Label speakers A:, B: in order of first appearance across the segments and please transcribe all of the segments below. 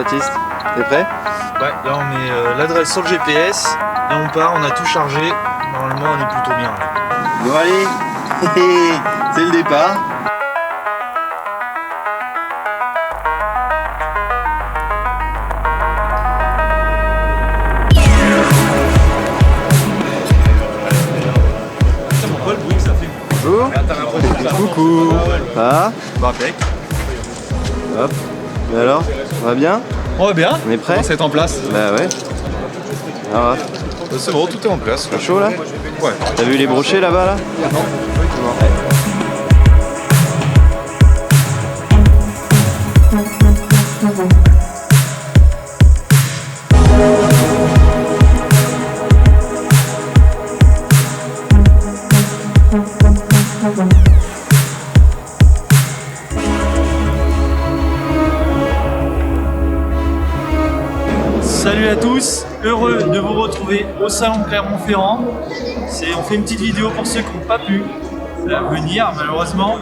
A: Baptiste, t'es prêt?
B: Ouais, là on met l'adresse sur le GPS et on part, on a tout chargé. Normalement on est plutôt bien là.
A: Bon allez, c'est le départ.
B: Pourquoi le bruit que ça fait?
A: Bonjour. Coucou. Ah,
B: Bah mec.
A: hop. Et alors, on va bien?
B: On va bien.
A: On est prêt?
B: C'est en place.
A: Bah ouais. Alors,
B: C'est bon, tout est en place.
A: c'est chaud là?
B: Ouais.
A: T'as vu les brochets là-bas là?
C: Salut à tous, heureux de vous retrouver au salon Clermont-Ferrand. On fait une petite vidéo pour ceux qui n'ont pas pu venir malheureusement.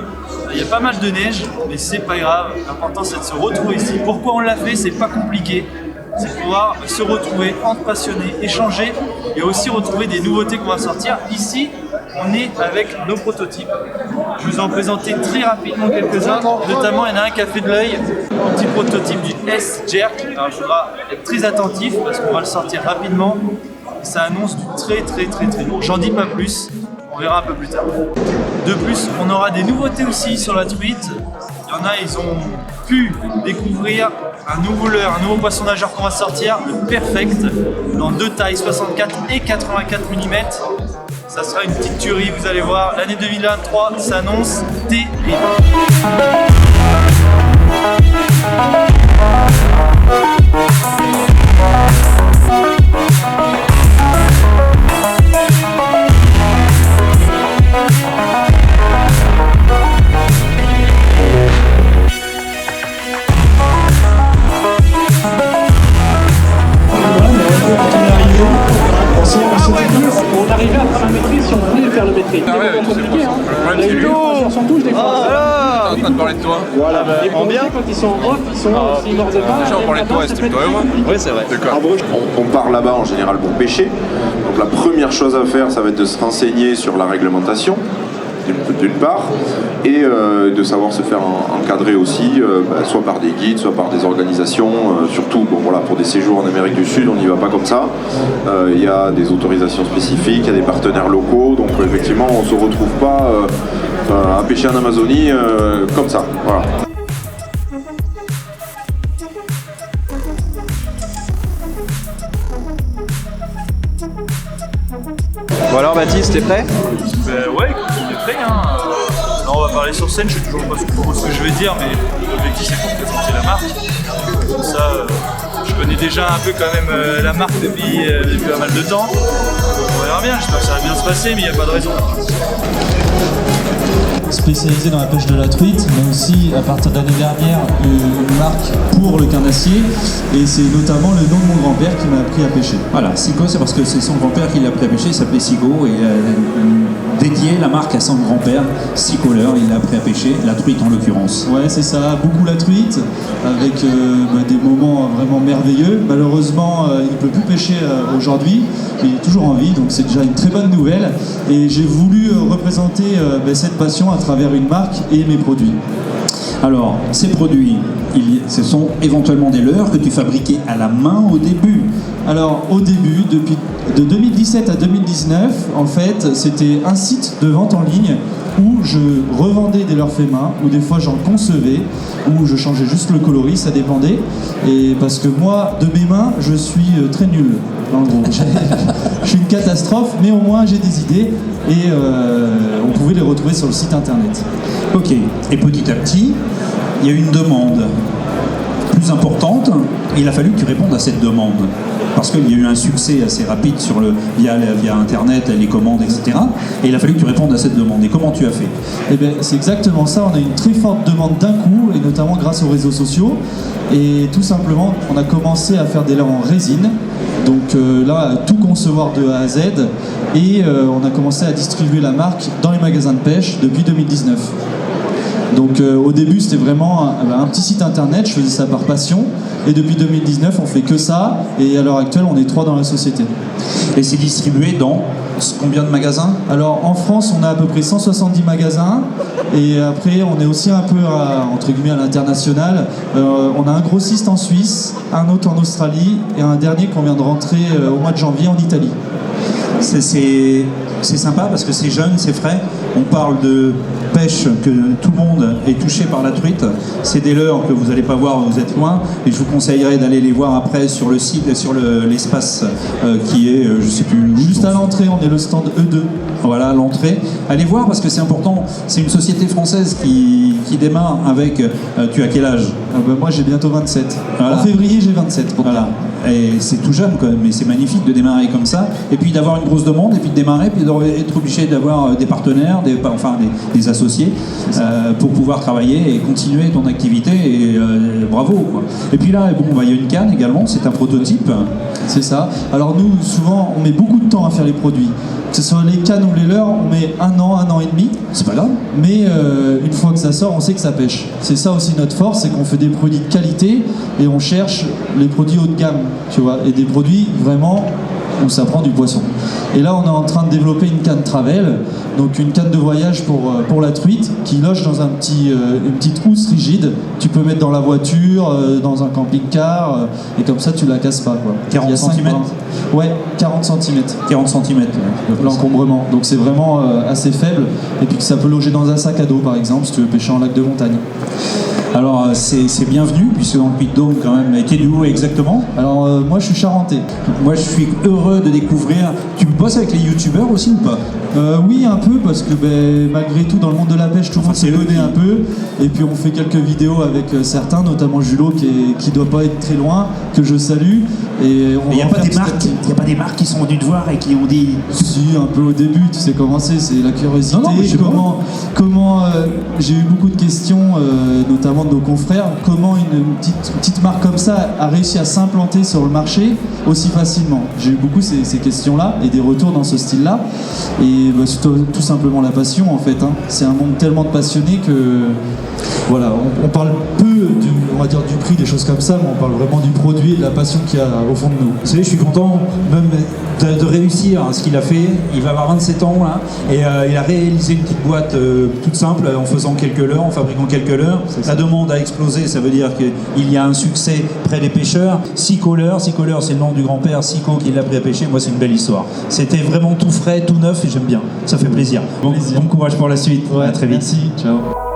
C: Il y a pas mal de neige, mais c'est pas grave. L'important c'est de se retrouver ici. Pourquoi on l'a fait? C'est pas compliqué. C'est pouvoir se retrouver entre passionnés, échanger et aussi retrouver des nouveautés qu'on va sortir. Ici, on est avec nos prototypes. Je vous en présenter très rapidement quelques-uns. Notamment, il y en a un qui a fait de l'œil, un petit prototype du S-Jerk. Alors, il faudra être très attentif parce qu'on va le sortir rapidement. Ça annonce du très lourd. J'en dis pas plus. On verra un peu plus tard. De plus, on aura des nouveautés aussi sur la truite. Il y en a, ils ont pu découvrir un nouveau leurre, un nouveau poisson nageur qu'on va sortir, le Perfect, dans deux tailles, 64 et 84 mm. Ça sera une petite tuerie, vous allez voir. L'année 2023 s'annonce terrible.
D: On arrivait à faire la maîtrise si on voulait faire le maîtrise.
E: Ah ouais,
D: c'est compliqué, hein.
E: c'est lui.
D: On s'en touche des fois.
E: T'es en train de parler de toi.
D: Voilà, les
A: en bien.
D: policiers, quand ils sont off, ils sont s'ils mordent pas.
E: Déjà on parlait de toi, c'était toi et moi.
A: Oui, c'est vrai.
E: D'accord.
F: On part là-bas en général pour pêcher. Donc la première chose à faire, ça va être de se renseigner sur la réglementation, d'une part, et de savoir se faire encadrer aussi, soit par des guides, soit par des organisations. Surtout, bon, voilà, pour des séjours en Amérique du Sud, on n'y va pas comme ça. Il y a des autorisations spécifiques, il y a des partenaires locaux, donc effectivement, on ne se retrouve pas à pêcher en Amazonie comme ça. Voilà.
A: Bon alors Baptiste, t'es prêt?
C: Ouais, on est prêt. Hein. Là, on va parler sur scène. Je sais toujours pas ce que je vais dire, mais l'objectif c'est pour présenter la marque. Comme ça, je connais déjà un peu quand même la marque depuis pas mal de temps. On verra bien. J'espère que ça va bien se passer, mais il n'y a pas de raison.
G: Spécialisé dans la pêche de la truite, mais aussi à partir de l'année dernière une marque pour le carnassier, et c'est notamment le nom de mon grand-père qui m'a appris à pêcher. Voilà, Sigo, c'est parce que c'est son grand-père qui l'a appris à pêcher, il s'appelait Sigo, et dédié la marque à son grand-père, Sicoleur, il l'a appris à pêcher, la truite en l'occurrence. Ouais, c'est ça, beaucoup la truite, avec des moments vraiment merveilleux. Malheureusement, il ne peut plus pêcher aujourd'hui, mais il est toujours en vie, donc c'est déjà une très bonne nouvelle, et j'ai voulu représenter cette passion à travers une marque et mes produits.
H: Alors, ces produits, ce sont éventuellement des leurres que tu fabriquais à la main au début.
G: Alors, au début, de 2017 à 2019, en fait, c'était un site de vente en ligne où je revendais des leurres faits main, ou des fois j'en concevais, ou je changeais juste le coloris, ça dépendait. Et parce que moi, de mes mains, je suis très nul, en gros. Je suis une catastrophe, mais au moins j'ai des idées, et on pouvait les retrouver sur le site internet.
H: Ok, et petit à petit, il y a eu une demande plus importante, et il a fallu que tu répondes à cette demande. Parce qu'il y a eu un succès assez rapide via Internet, les commandes, etc. Et il a fallu que tu répondes à cette demande. Et comment tu as fait?
G: Eh bien, c'est exactement ça. On a une très forte demande d'un coup, et notamment grâce aux réseaux sociaux. Et tout simplement, on a commencé à faire des leurres en résine. Donc là, tout concevoir de A à Z. Et on a commencé à distribuer la marque dans les magasins de pêche depuis 2019. Donc au début, c'était vraiment un petit site internet. Je faisais ça par passion. Et depuis 2019, on fait que ça. Et à l'heure actuelle, on est 3 dans la société.
H: Et c'est distribué dans combien de magasins?
G: Alors en France, on a à peu près 170 magasins. Et après, on est aussi un peu entre guillemets à l'international. On a un grossiste en Suisse, un autre en Australie et un dernier qu'on vient de rentrer au mois de janvier en Italie.
H: C'est sympa parce que c'est jeune, c'est frais. On parle de pêche, que tout le monde est touché par la truite. C'est des leurres que vous n'allez pas voir, vous êtes loin. Et je vous conseillerais d'aller les voir après sur le site et sur l'espace qui est, je sais plus où.
G: Juste à l'entrée, on est le stand E2.
H: Voilà, l'entrée. Allez voir parce que c'est important. C'est une société française qui démarre avec... tu as quel âge?
G: Moi, j'ai bientôt 27.
H: Voilà.
G: En février, j'ai 27.
H: Voilà. Et c'est tout jeune quand même, mais c'est magnifique de démarrer comme ça. Et puis d'avoir une grosse demande, et puis de démarrer, puis d'être obligé d'avoir des partenaires, des associés, pour pouvoir travailler et continuer ton activité. Et bravo, quoi. Et puis là, bon, il y a une canne également, c'est un prototype.
G: C'est ça. Alors nous, souvent, on met beaucoup de temps à faire les produits. Que ce soit les cannes ou les leurres, on met 1 an et demi.
H: C'est pas grave.
G: Mais une fois que ça sort, on sait que ça pêche. C'est ça aussi notre force, c'est qu'on fait des produits de qualité et on cherche les produits haut de gamme, tu vois, et des produits vraiment où ça prend du poisson. Et là, on est en train de développer une canne travel, donc une canne de voyage pour la truite, qui loge dans une petite housse rigide. Tu peux mettre dans la voiture, dans un camping-car, et comme ça, tu la casses pas, quoi.
H: 40 cm.
G: Ouais, 40 cm.
H: 40 cm.
G: L'encombrement. Donc c'est vraiment assez faible. Et puis que ça peut loger dans un sac à dos, par exemple, si tu veux pêcher en lac de montagne.
H: Alors c'est bienvenu, puisque dans le Puy-de-Dôme quand même, et t'es d'où exactement?
G: Alors moi je suis charentais.
H: Moi je suis heureux de découvrir. Tu bosses avec les youtubeurs aussi ou pas?
G: Oui, un peu, parce que malgré tout dans le monde de la pêche tout le monde se connaît un peu. Et puis on fait quelques vidéos avec certains, notamment Julot qui doit pas être très loin, que je salue. Et
H: il n'y a pas des marques qui sont venues te voir et qui ont dit...
G: Si, un peu au début, tu sais comment c'est la curiosité.
H: Non,
G: comment j'ai eu beaucoup de questions, notamment de nos confrères, comment une petite marque comme ça a réussi à s'implanter sur le marché aussi facilement. J'ai eu beaucoup ces questions-là et des retours dans ce style-là. Et c'est tout simplement la passion en fait. Hein. C'est un monde tellement de passionnés que voilà, on parle peu on va dire du prix, des choses comme ça, mais on parle vraiment du produit et de la passion qu'il y a au fond de nous.
H: Vous savez, je suis content même de réussir ce qu'il a fait. Il va avoir 27 ans là, et il a réalisé une petite boîte toute simple en faisant quelques leurres, en fabriquant quelques leurres. La demande a explosé, ça veut dire qu'il y a un succès près des pêcheurs. Sico leurres, c'est le nom du grand-père Sico qui l'a appris à pêcher. Moi, c'est une belle histoire. C'était vraiment tout frais, tout neuf, et j'aime bien. Ça fait plaisir. Bon courage pour la suite.
G: Ouais,
H: à très vite.
G: Merci, ciao.